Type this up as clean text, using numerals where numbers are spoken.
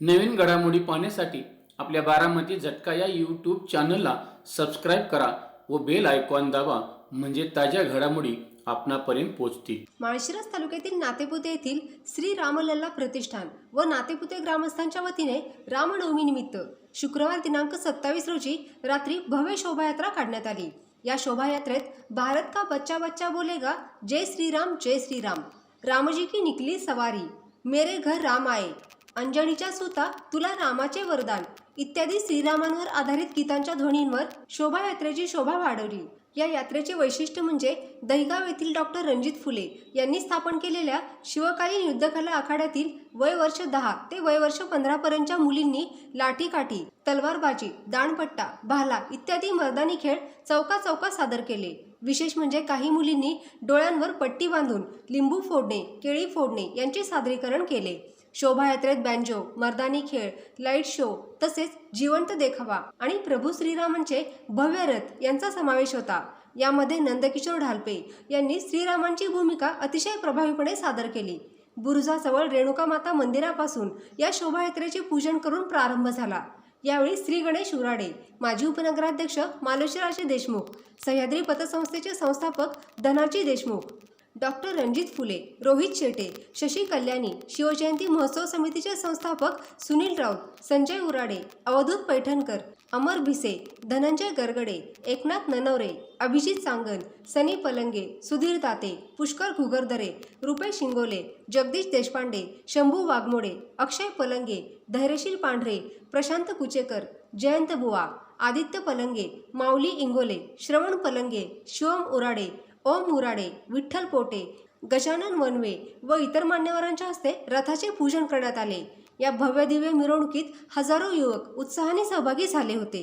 नवीन घडामोडी पाहण्यासाठी आपल्या बारामती झटका या यूट्यूब चॅनलला सबस्क्राईब करा व बेल आयकॉन दाबा, म्हणजे ताज्या घडामोडी आपणापर्यंत पोहोचतील। माळशिरस तालुक्यातील नातेपुते येथील श्री रामलल्ला प्रतिष्ठान व नातेपुते ग्रामस्थांच्या वतीने रामनवमी निमित्त शुक्रवार दिनांक 27 रोजी रात्री भव्य शोभायात्रा काढण्यात आली। या शोभायात्रेत भारत का बच्चा बच्चा बोलेगा जय श्री राम, रामजी की निकली सवारी, मेरे घर राम आए, अंजनीच्या सुता तुला रामाचे वरदान इत्यादी श्रीरामांवर आधारित गीतांच्या ध्वनींवर शोभायात्रेची शोभा वाढवली। या यात्रेचे वैशिष्ट्य म्हणजे दहिगाव येथील डॉक्टर रणजित फुले यांनी स्थापन केलेल्या शिवकालीन युद्धकला आखाड्यातील वय वर्ष 10 ते वय वर्ष 15 पर्यंतच्या मुलींनी लाठीकाठी, तलवारबाजी, दांडपट्टा, भाला इत्यादी मर्दानी खेळ चौका सादर केले। विशेष म्हणजे काही मुलींनी डोळ्यांवर पट्टी बांधून लिंबू फोडणे, केळी फोडणे यांचे सादरीकरण केले। शोभायात्रेत बँजो, मर्दानी खेळ, लाईट शो तसेच जिवंत देखावा आणि प्रभू श्रीरामांचे भव्य रथ यांचा समावेश होता। यामध्ये नंदकिशोर ढालपे यांनी श्रीरामांची भूमिका अतिशय प्रभावीपणे सादर केली। बुरुजाजवळ रेणुका माता मंदिरापासून या शोभायात्रेचे पूजन करून प्रारंभ झाला। यावेळी श्री गणेश उराडे, माजी उपनगराध्यक्ष मालोशीराजे देशमुख, सह्याद्री पतसंस्थेचे संस्थापक धनाजी देशमुख, डॉक्टर रणजित फुले, रोहित शेटे, शशी कल्याणी, शिवजयंती महोत्सव समितीचे संस्थापक सुनील राऊत, संजय उराडे, अवधूत पैठणकर, अमर भिसे, धनंजय गरगडे, एकनाथ ननवरे, अभिजित सांगन, सनी पलंगे, सुधीर ताते, पुष्कर घुगरदरे, रुपेश शिंगोले, जगदीश देशपांडे, शंभू वाघमोडे, अक्षय पलंगे, धैर्यशील पांढरे, प्रशांत कुचेकर, जयंत बुवा, आदित्य पलंगे, माऊली इंगोले, श्रवण पलंगे, शिवम उराडे, ओम उराडे, विठ्ठल पोटे, गजानन वनवे व इतर मान्यवरांच्या हस्ते रथाचे पूजन करण्यात आले। या भव्य दिव्य मिरवणुकीत हजारो युवक उत्साहाने सहभागी झाले होते।